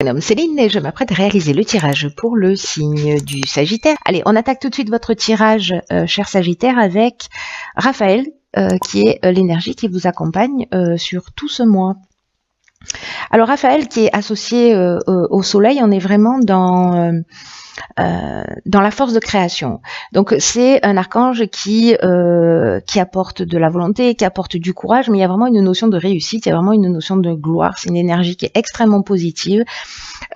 Nom Céline et je m'apprête à réaliser le tirage pour le signe du Sagittaire. Allez, on attaque tout de suite votre tirage, cher Sagittaire, avec Raphaël, qui est l'énergie qui vous accompagne sur tout ce mois. Alors Raphaël, qui est associé au Soleil, on est vraiment dans la force de création. Donc c'est un archange qui apporte de la volonté, qui apporte du courage, mais il y a vraiment une notion de réussite, il y a vraiment une notion de gloire. C'est une énergie qui est extrêmement positive.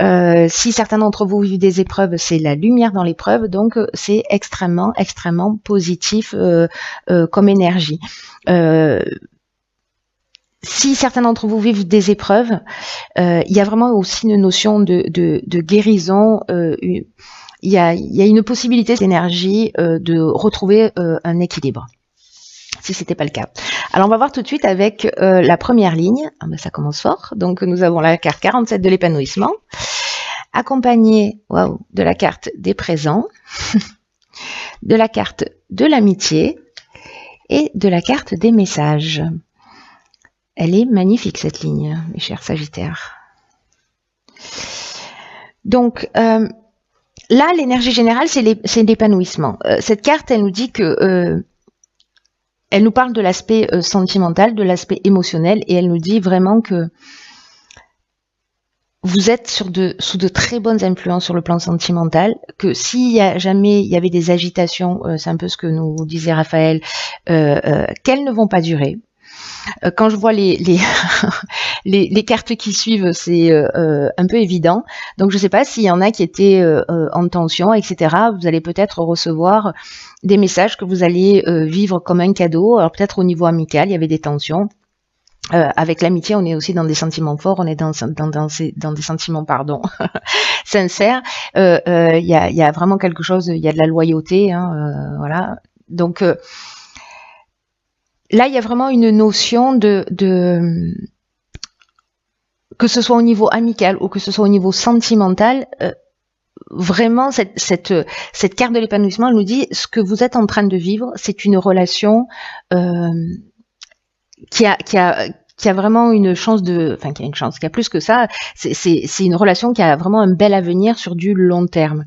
Si certains d'entre vous vivent des épreuves, c'est la lumière dans l'épreuve, donc c'est extrêmement positif comme énergie. Si certains d'entre vous vivent des épreuves, il y a vraiment aussi une notion de guérison. Il y a une possibilité d'énergie de retrouver un équilibre, si c'était pas le cas. Alors on va voir tout de suite avec la première ligne. Ah ben, ça commence fort. Donc nous avons la carte 47 de l'épanouissement, accompagnée de la carte des présents, de la carte de l'amitié et de la carte des messages. Elle est magnifique cette ligne, mes chers Sagittaires. Donc là, l'énergie générale, c'est l'épanouissement. Cette carte, elle nous dit que elle nous parle de l'aspect sentimental, de l'aspect émotionnel, et elle nous dit vraiment que vous êtes sous de très bonnes influences sur le plan sentimental, que s'il y a jamais il y avait des agitations, c'est un peu ce que nous disait Raphaël, qu'elles ne vont pas durer. Quand je vois les cartes qui suivent, c'est un peu évident. Donc je ne sais pas s'il y en a qui étaient en tension, etc. Vous allez peut-être recevoir des messages que vous allez vivre comme un cadeau. Alors peut-être au niveau amical, il y avait des tensions. Avec l'amitié, on est aussi dans des sentiments forts, on est dans des sentiments, sincères. Il y a vraiment quelque chose, il y a de la loyauté, voilà. Donc là, il y a vraiment une notion de que ce soit au niveau amical ou que ce soit au niveau sentimental, vraiment cette carte de l'épanouissement, elle nous dit ce que vous êtes en train de vivre, c'est une relation qui a vraiment une chance qui a plus que ça. C'est une relation qui a vraiment un bel avenir sur du long terme.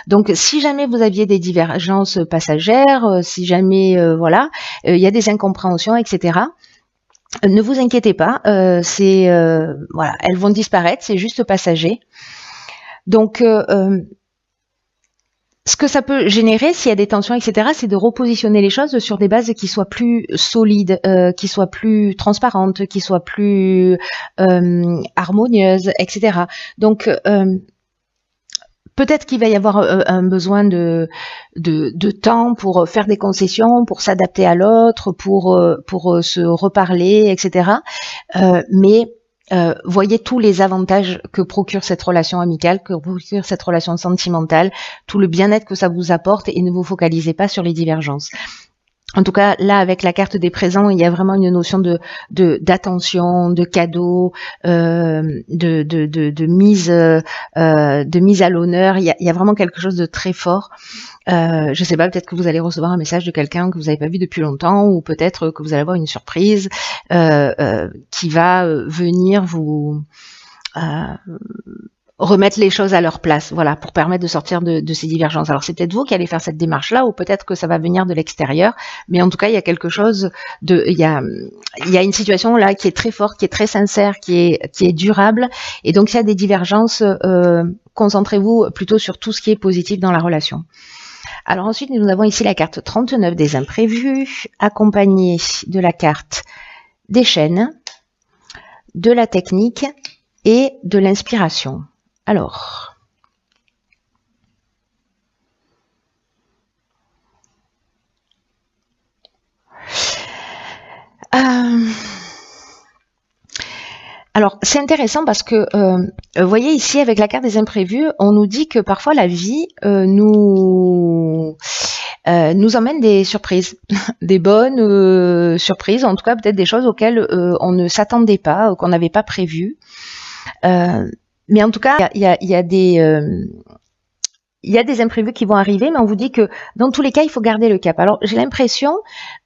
Donc, si jamais vous aviez des divergences passagères, si jamais, il y a des incompréhensions, etc., ne vous inquiétez pas, elles vont disparaître, c'est juste passager. Donc, ce que ça peut générer, s'il y a des tensions, etc., c'est de repositionner les choses sur des bases qui soient plus solides, qui soient plus transparentes, qui soient plus harmonieuses, etc. Donc, peut-être qu'il va y avoir un besoin de temps pour faire des concessions, pour s'adapter à l'autre, pour se reparler, etc. Mais voyez tous les avantages que procure cette relation amicale, que procure cette relation sentimentale, tout le bien-être que ça vous apporte, et ne vous focalisez pas sur les divergences. En tout cas, là, avec la carte des présents, il y a vraiment une notion d'attention, de cadeau, de mise à l'honneur. Il y a vraiment quelque chose de très fort. Je sais pas, peut-être que vous allez recevoir un message de quelqu'un que vous n'avez pas vu depuis longtemps, ou peut-être que vous allez avoir une surprise qui va venir vous remettre les choses à leur place, voilà, pour permettre de sortir de ces divergences. Alors c'est peut-être vous qui allez faire cette démarche-là, ou peut-être que ça va venir de l'extérieur, mais en tout cas il y a quelque chose il y a une situation là qui est très forte, qui est très sincère, qui est durable, et donc s'il y a des divergences, concentrez-vous plutôt sur tout ce qui est positif dans la relation. Alors ensuite, nous avons ici la carte 39 des imprévus, accompagnée de la carte des chaînes, de la technique et de l'inspiration. Alors, c'est intéressant parce que, vous voyez ici avec la carte des imprévus, on nous dit que parfois la vie nous emmène des surprises, des bonnes surprises, en tout cas peut-être des choses auxquelles on ne s'attendait pas, qu'on n'avait pas prévues. Mais en tout cas, il y a il y a des imprévus qui vont arriver, mais on vous dit que dans tous les cas, il faut garder le cap. Alors, j'ai l'impression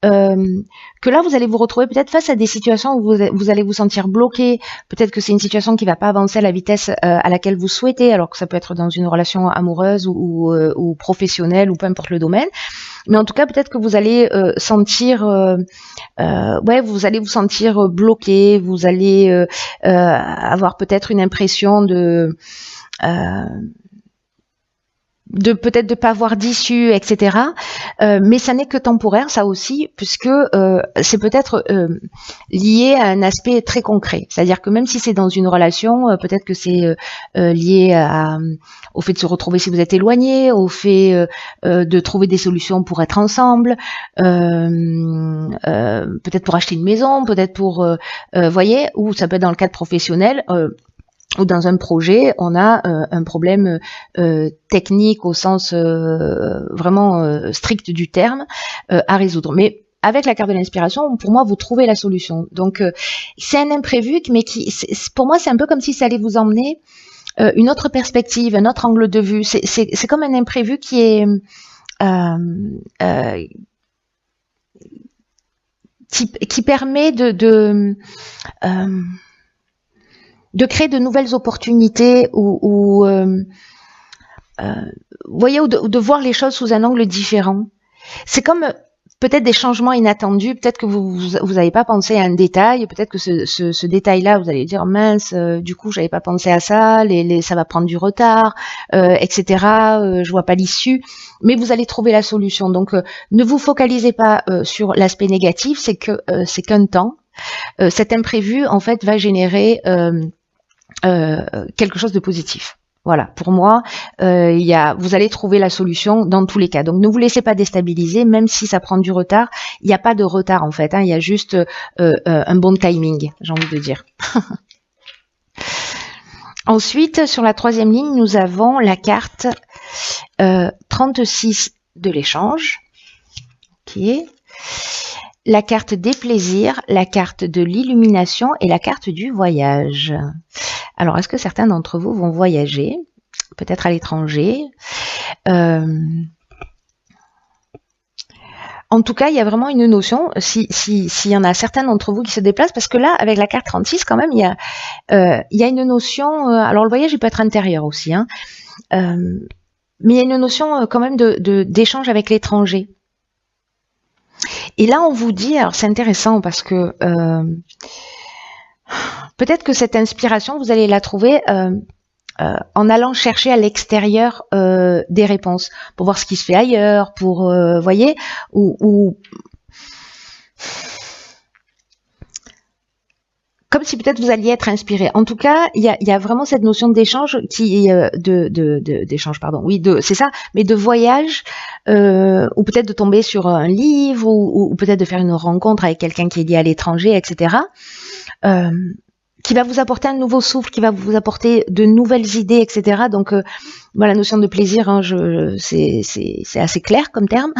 que là, vous allez vous retrouver peut-être face à des situations où vous allez vous sentir bloqué. Peut-être que c'est une situation qui va pas avancer à la vitesse à laquelle vous souhaitez, alors que ça peut être dans une relation amoureuse ou professionnelle ou peu importe le domaine. Mais en tout cas, peut-être que vous allez sentir, vous allez vous sentir bloqué. Vous allez avoir peut-être une impression de peut-être de pas avoir d'issue, etc. Mais ça n'est que temporaire, ça aussi, puisque c'est peut-être lié à un aspect très concret. C'est-à-dire que même si c'est dans une relation, peut-être que c'est lié au fait de se retrouver si vous êtes éloigné, au fait de trouver des solutions pour être ensemble, peut-être pour acheter une maison, peut-être pour, voyez, ou ça peut être dans le cadre professionnel. Ou dans un projet, on a un problème technique au sens vraiment strict du terme à résoudre. Mais avec la carte de l'inspiration, pour moi, vous trouvez la solution. Donc, c'est un imprévu, mais pour moi, c'est un peu comme si ça allait vous emmener une autre perspective, un autre angle de vue. C'est comme un imprévu qui est qui permet de créer de nouvelles opportunités ou voyez, ou de voir les choses sous un angle différent. C'est comme peut-être des changements inattendus, peut-être que vous n'avez pas pensé à un détail, peut-être que ce détail-là, vous allez dire mince, du coup j'avais pas pensé à ça, ça va prendre du retard, etc. Je vois pas l'issue, mais vous allez trouver la solution. Donc ne vous focalisez pas sur l'aspect négatif, c'est qu'un temps. Cet imprévu en fait va générer quelque chose de positif. Voilà, pour moi, vous allez trouver la solution dans tous les cas. Donc ne vous laissez pas déstabiliser, même si ça prend du retard. Il n'y a pas de retard en fait, il y a juste un bon timing, j'ai envie de dire. Ensuite, sur la troisième ligne, nous avons la carte 36 de l'échange. Ok. La carte des plaisirs, la carte de l'illumination et la carte du voyage. Alors, est-ce que certains d'entre vous vont voyager, peut-être à l'étranger? En tout cas, il y a vraiment une notion, s'il y en a certains d'entre vous qui se déplacent, parce que là, avec la carte 36, quand même, il y a une notion, alors le voyage, il peut être intérieur aussi, mais il y a une notion quand même d'échange avec l'étranger. Et là, on vous dit, alors c'est intéressant parce que peut-être que cette inspiration, vous allez la trouver en allant chercher à l'extérieur des réponses, pour voir ce qui se fait ailleurs, pour, voyez, ou comme si peut-être vous alliez être inspiré. En tout cas, il y a vraiment cette notion d'échange d'échange, pardon. Oui, c'est ça, mais de voyage, ou peut-être de tomber sur un livre, ou peut-être de faire une rencontre avec quelqu'un qui est lié à l'étranger, etc. Qui va vous apporter un nouveau souffle, qui va vous apporter de nouvelles idées, etc. Donc, la notion de plaisir, c'est assez clair comme terme.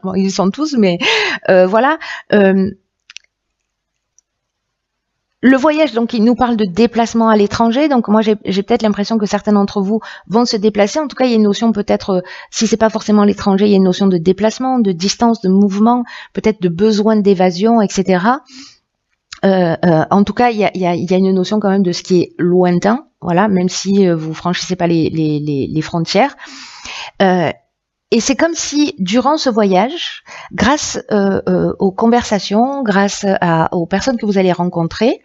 Bon, ils y sont tous, mais voilà. Le voyage, donc, il nous parle de déplacement à l'étranger. Donc, moi, j'ai peut-être l'impression que certains d'entre vous vont se déplacer. En tout cas, il y a une notion peut-être, si c'est pas forcément l'étranger, il y a une notion de déplacement, de distance, de mouvement, peut-être de besoin d'évasion, etc. En tout cas, il y a une notion quand même de ce qui est lointain, voilà, même si vous franchissez pas les frontières. Et c'est comme si, durant ce voyage, grâce aux conversations, grâce aux personnes que vous allez rencontrer,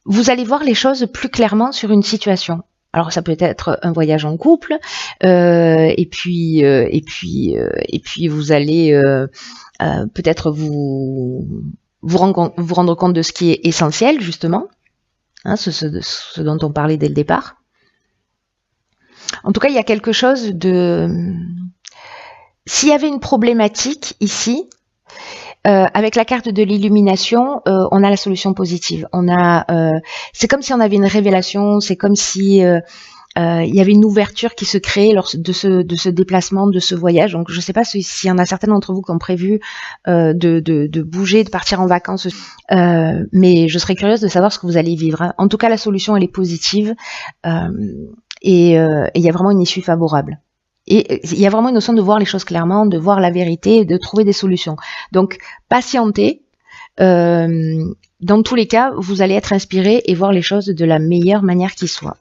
vous allez voir les choses plus clairement sur une situation. Alors ça peut être un voyage en couple, et puis vous allez peut-être vous rendre compte de ce qui est essentiel, justement, ce dont on parlait dès le départ. En tout cas, il y a quelque chose de... S'il y avait une problématique ici, avec la carte de l'illumination, on a la solution positive. C'est comme si on avait une révélation, c'est comme si il y avait une ouverture qui se créait lors de ce déplacement, de ce voyage. Donc, je ne sais pas s'il y en a certains d'entre vous qui ont prévu de bouger, de partir en vacances, mais je serais curieuse de savoir ce que vous allez vivre. En tout cas, la solution, elle est positive. et il y a vraiment une issue favorable. Et il y a vraiment une notion de voir les choses clairement, de voir la vérité, de trouver des solutions. Donc, patientez. Dans tous les cas, vous allez être inspiré et voir les choses de la meilleure manière qui soit.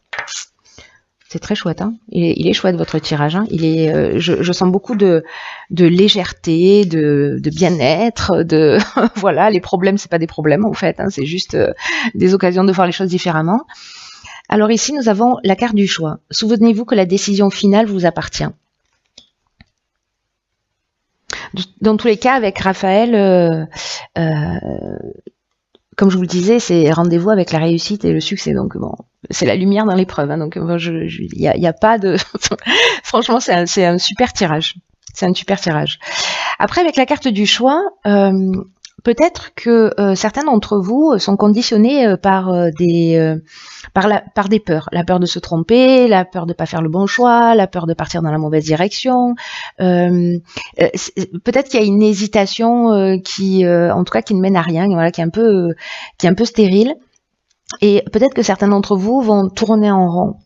C'est très chouette, hein. Il est chouette votre tirage, hein. Je sens beaucoup de légèreté, de bien-être, de voilà, les problèmes c'est pas des problèmes en fait, hein, c'est juste des occasions de voir les choses différemment. Alors ici nous avons la carte du choix. Souvenez-vous que la décision finale vous appartient. Dans tous les cas, avec Raphaël, comme je vous le disais, c'est rendez-vous avec la réussite et le succès. Donc bon, c'est la lumière dans l'épreuve. Hein, donc il y a pas de. Franchement, c'est un super tirage. C'est un super tirage. Après, avec la carte du choix, peut-être que certains d'entre vous sont conditionnés par des peurs. La peur de se tromper, la peur de pas faire le bon choix, la peur de partir dans la mauvaise direction. Peut-être qu'il y a une hésitation qui, en tout cas, qui ne mène à rien, voilà, qui est un peu stérile. Et peut-être que certains d'entre vous vont tourner en rond.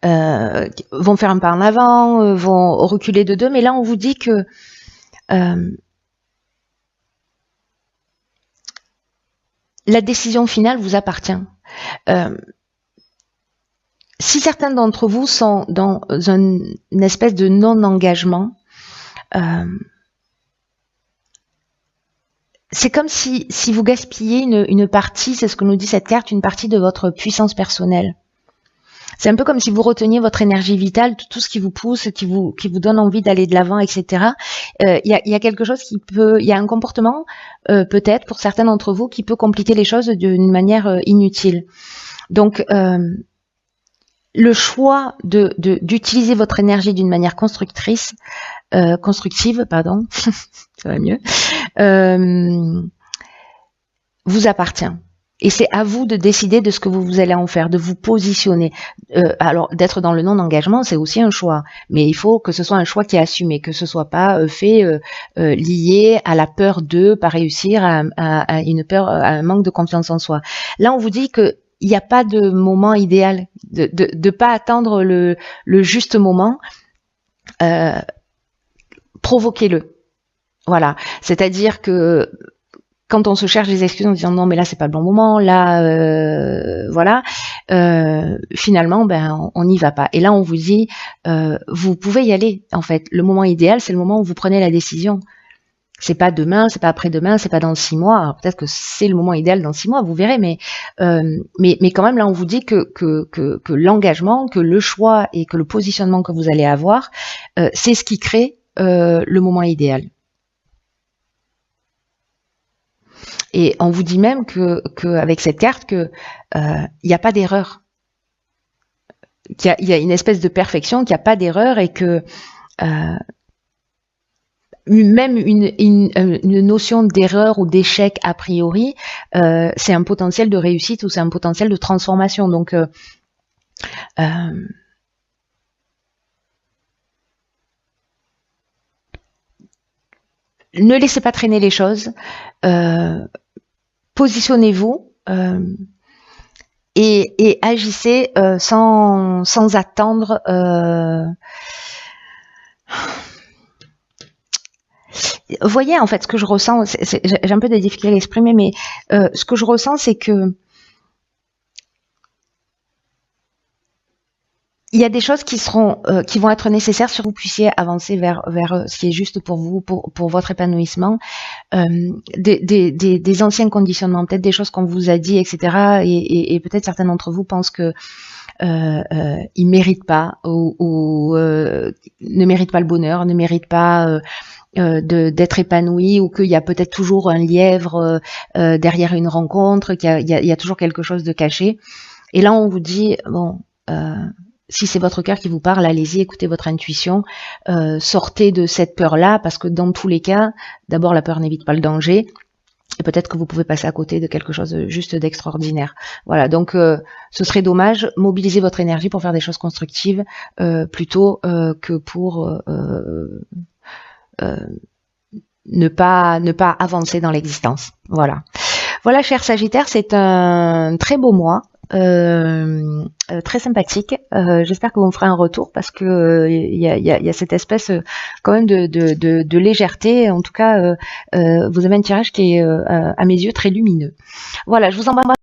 Vont faire un pas en avant, vont reculer de deux, mais là on vous dit que la décision finale vous appartient. Si certains d'entre vous sont dans une espèce de non-engagement, c'est comme si vous gaspillez une partie, c'est ce que nous dit cette carte, une partie de votre puissance personnelle. C'est un peu comme si vous reteniez votre énergie vitale, tout ce qui vous pousse, qui vous donne envie d'aller de l'avant, etc. Il y a quelque chose il y a un comportement, peut-être pour certains d'entre vous, qui peut compliquer les choses d'une manière inutile. Donc, le choix d'utiliser votre énergie d'une manière constructive, pardon, ça va mieux, vous appartient. Et c'est à vous de décider de ce que vous allez en faire, de vous positionner. Alors, d'être dans le non-engagement, c'est aussi un choix. Mais il faut que ce soit un choix qui est assumé, que ce soit pas fait lié à la peur de pas réussir, à une peur, à un manque de confiance en soi. Là, on vous dit que il n'y a pas de moment idéal, de pas attendre le juste moment. Provoquez-le. Voilà. C'est-à-dire que quand on se cherche des excuses en disant non mais là c'est pas le bon moment, là voilà, finalement ben on n'y va pas. Et là on vous dit vous pouvez y aller en fait. Le moment idéal c'est le moment où vous prenez la décision. C'est pas demain, c'est pas après-demain, c'est pas dans 6 mois. Alors peut-être que c'est le moment idéal dans 6 mois, vous verrez, mais quand même là on vous dit que l'engagement, que le choix et que le positionnement que vous allez avoir, c'est ce qui crée le moment idéal. Et on vous dit même que avec cette carte que il n'y a pas d'erreur, qu'il y a une espèce de perfection, qu'il n'y a pas d'erreur et que même une notion d'erreur ou d'échec a priori, c'est un potentiel de réussite ou c'est un potentiel de transformation. Donc ne laissez pas traîner les choses. Positionnez-vous et agissez sans attendre. Voyez en fait ce que je ressens. J'ai un peu de difficulté à l'exprimer, mais ce que je ressens, c'est que il y a des choses qui vont être nécessaires pour que vous puissiez avancer vers ce qui est juste pour vous, pour votre épanouissement. Des anciens conditionnements, peut-être des choses qu'on vous a dit, etc. Et peut-être certains d'entre vous pensent que ils méritent pas ou ne méritent pas le bonheur, ne méritent pas d'être épanoui, ou qu'il y a peut-être toujours un lièvre derrière une rencontre, qu'il y a toujours quelque chose de caché. Et là, on vous dit bon. Si c'est votre cœur qui vous parle, allez-y, écoutez votre intuition, sortez de cette peur-là, parce que dans tous les cas, d'abord la peur n'évite pas le danger, et peut-être que vous pouvez passer à côté de quelque chose juste d'extraordinaire. Voilà, donc ce serait dommage, mobilisez votre énergie pour faire des choses constructives, plutôt que pour ne pas avancer dans l'existence. Voilà. Voilà, cher Sagittaire, c'est un très beau mois. très sympathique. J'espère que vous me ferez un retour parce que il y a cette espèce quand même de légèreté. En tout cas, vous avez un tirage qui est à mes yeux très lumineux. Voilà, je vous embrasse.